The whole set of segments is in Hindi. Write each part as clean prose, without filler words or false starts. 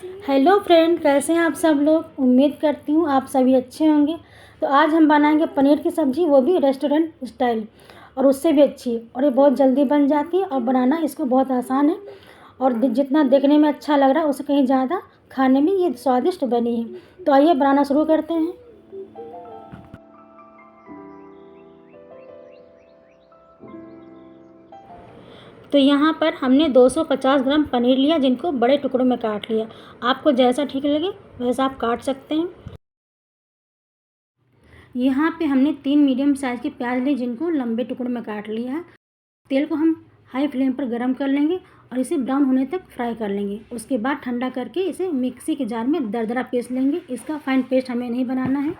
हेलो फ्रेंड, कैसे हैं आप सब लोग। उम्मीद करती हूँ आप सभी अच्छे होंगे। तो आज हम बनाएंगे पनीर की सब्ज़ी, वो भी रेस्टोरेंट स्टाइल, और उससे भी अच्छी। और ये बहुत जल्दी बन जाती है और बनाना इसको बहुत आसान है। और जितना देखने में अच्छा लग रहा है उससे कहीं ज़्यादा खाने में ये स्वादिष्ट बनी है। तो आइए बनाना शुरू करते हैं। तो यहाँ पर हमने 250 ग्राम पनीर लिया, जिनको बड़े टुकड़ों में काट लिया। आपको जैसा ठीक लगे वैसा आप काट सकते हैं। यहाँ पे हमने 3 मीडियम साइज़ के प्याज लिए, जिनको लंबे टुकड़ों में काट लिया है। तेल को हम हाई फ्लेम पर गरम कर लेंगे और इसे ब्राउन होने तक फ्राई कर लेंगे। उसके बाद ठंडा करके इसे मिक्सी के जार में दरदरा पीस लेंगे। इसका फाइन पेस्ट हमें नहीं बनाना है।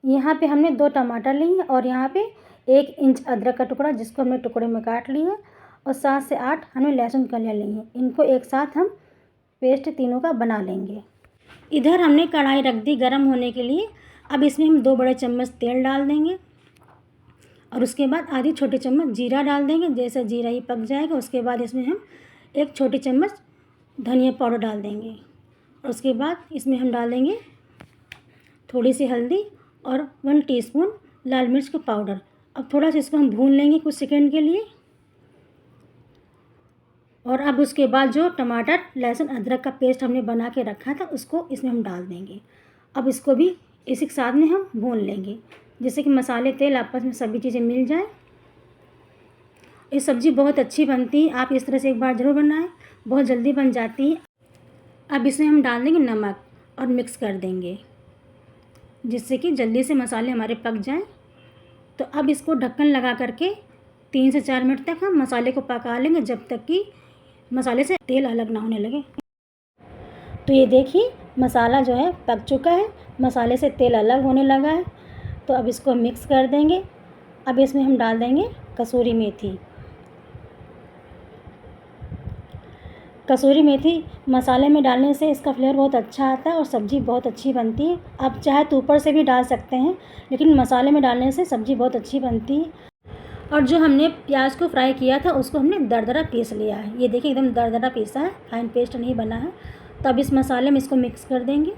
यहाँ पे हमने 2 टमाटर लिए और यहाँ पे 1 इंच अदरक का टुकड़ा, जिसको हमने टुकड़े में काट लिया, और 7 से 8 हमने लहसुन कलियाँ ली हैं। इनको एक साथ हम पेस्ट तीनों का बना लेंगे। इधर हमने कढ़ाई रख दी गरम होने के लिए। अब इसमें हम 2 बड़े चम्मच तेल डाल देंगे और उसके बाद आधी छोटी चम्मच जीरा डाल देंगे। जैसे जीरा ही पक जाएगा उसके बाद इसमें हम 1 छोटी चम्मच धनिया पाउडर डाल देंगे। और उसके बाद इसमें हम डाल देंगे थोड़ी सी हल्दी और 1 टीस्पून लाल मिर्च का पाउडर। अब थोड़ा सा इसको हम भून लेंगे कुछ सेकंड के लिए। और अब उसके बाद जो टमाटर लहसुन अदरक का पेस्ट हमने बना के रखा था उसको इसमें हम डाल देंगे। अब इसको भी इसी के साथ में हम भून लेंगे, जिससे कि मसाले तेल आपस में सभी चीज़ें मिल जाए। ये सब्ज़ी बहुत अच्छी बनती है, आप इस तरह से एक बार ज़रूर बनाएं, बहुत जल्दी बन जाती है। अब इसमें हम डाल देंगे नमक और मिक्स कर देंगे, जिससे कि जल्दी से मसाले हमारे पक जाएं। तो अब इसको ढक्कन लगा करके 3 से 4 मिनट तक हम मसाले को पका लेंगे, जब तक कि मसाले से तेल अलग ना होने लगे। तो ये देखिए मसाला जो है पक चुका है, मसाले से तेल अलग होने लगा है। तो अब इसको मिक्स कर देंगे। अब इसमें हम डाल देंगे कसूरी मेथी। कसूरी मेथी मसाले में डालने से इसका फ्लेवर बहुत अच्छा आता है और सब्ज़ी बहुत अच्छी बनती है। आप चाहे तो ऊपर से भी डाल सकते हैं, लेकिन मसाले में डालने से सब्ज़ी बहुत अच्छी बनती है। और जो हमने प्याज को फ्राई किया था उसको हमने दरदरा पीस लिया है। ये देखिए एकदम दरदरा पीसा है, फाइन पेस्ट नहीं बना है। तो अब इस मसाले में इसको मिक्स कर देंगे,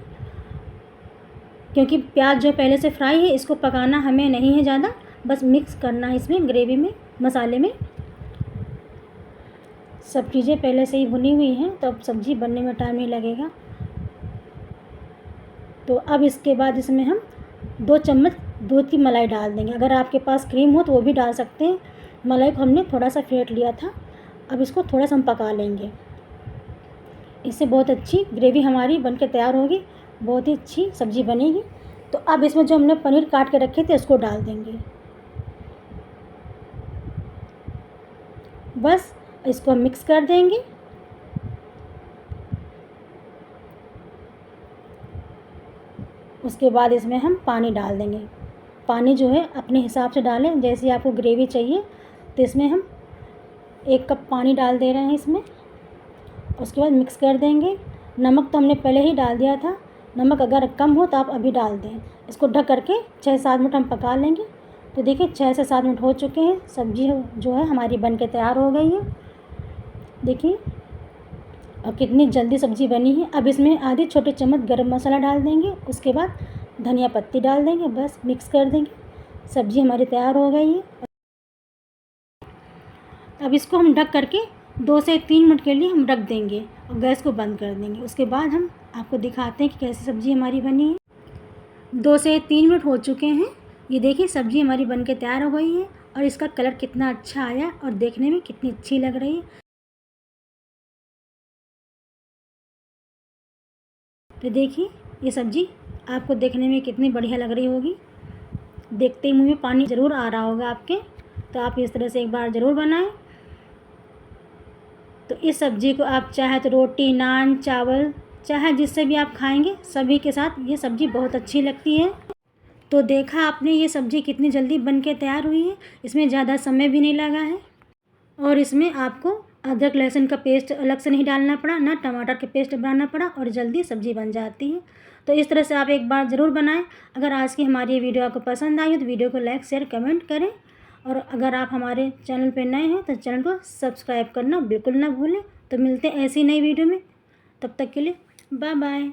क्योंकि प्याज जो पहले से फ्राई है इसको पकाना हमें नहीं है ज़्यादा, बस मिक्स करना है इसमें ग्रेवी में, मसाले में। सब चीज़ें पहले से ही भुनी हुई हैं, तो अब सब्ज़ी बनने में टाइम नहीं लगेगा। तो अब इसके बाद इसमें हम 2 चम्मच दूध की मलाई डाल देंगे। अगर आपके पास क्रीम हो तो वो भी डाल सकते हैं। मलाई को हमने थोड़ा सा फेंट लिया था। अब इसको थोड़ा सा हम पका लेंगे, इससे बहुत अच्छी ग्रेवी हमारी बनके तैयार होगी, बहुत ही अच्छी सब्ज़ी बनेगी। तो अब इसमें जो हमने पनीर काट के रखे थे उसको डाल देंगे। बस इसको हम मिक्स कर देंगे। उसके बाद इसमें हम पानी डाल देंगे। पानी जो है अपने हिसाब से डालें, जैसे आपको ग्रेवी चाहिए। तो इसमें हम 1 कप पानी डाल दे रहे हैं इसमें। उसके बाद मिक्स कर देंगे। नमक तो हमने पहले ही डाल दिया था, नमक अगर कम हो तो आप अभी डाल दें। इसको ढक करके 6-7 मिनट हम पका लेंगे। तो देखिए 6 से 7 मिनट हो चुके हैं, सब्ज़ी जो है हमारी बनके तैयार हो गई है। देखिए और कितनी जल्दी सब्ज़ी बनी है। अब इसमें आधी छोटी चम्मच गरम मसाला डाल देंगे। उसके बाद धनिया पत्ती डाल देंगे, बस मिक्स कर देंगे। सब्ज़ी हमारी तैयार हो गई है। अब इसको हम ढक करके 2 से 3 मिनट के लिए हम रख देंगे और गैस को बंद कर देंगे। उसके बाद हम आपको दिखाते हैं कि कैसी सब्ज़ी हमारी बनी है। 2 से 3 मिनट हो चुके हैं। ये देखिए सब्ज़ी हमारी बनके तैयार हो गई है और इसका कलर कितना अच्छा आया और देखने में कितनी अच्छी लग रही है। तो देखिए ये सब्ज़ी आपको देखने में कितनी बढ़िया लग रही होगी। देखते ही मुँह में पानी ज़रूर आ रहा होगा आपके। तो आप इस तरह से एक बार ज़रूर बनाएं। तो इस सब्ज़ी को आप चाहे तो रोटी, नान, चावल, चाहे जिससे भी आप खाएंगे सभी के साथ ये सब्ज़ी बहुत अच्छी लगती है। तो देखा आपने ये सब्ज़ी कितनी जल्दी बन के तैयार हुई है, इसमें ज़्यादा समय भी नहीं लगा है। और इसमें आपको अदरक लहसुन का पेस्ट अलग से नहीं डालना पड़ा, ना टमाटर के पेस्ट बनाना पड़ा, और जल्दी सब्ज़ी बन जाती है। तो इस तरह से आप एक बार ज़रूर बनाएं। अगर आज की हमारी ये वीडियो आपको पसंद आई हो तो वीडियो को लाइक, शेयर, कमेंट करें। और अगर आप हमारे चैनल पर नए हैं तो चैनल को सब्सक्राइब करना बिल्कुल ना भूलें। तो मिलते हैं ऐसी नई वीडियो में। तब तक के लिए बाय बाय।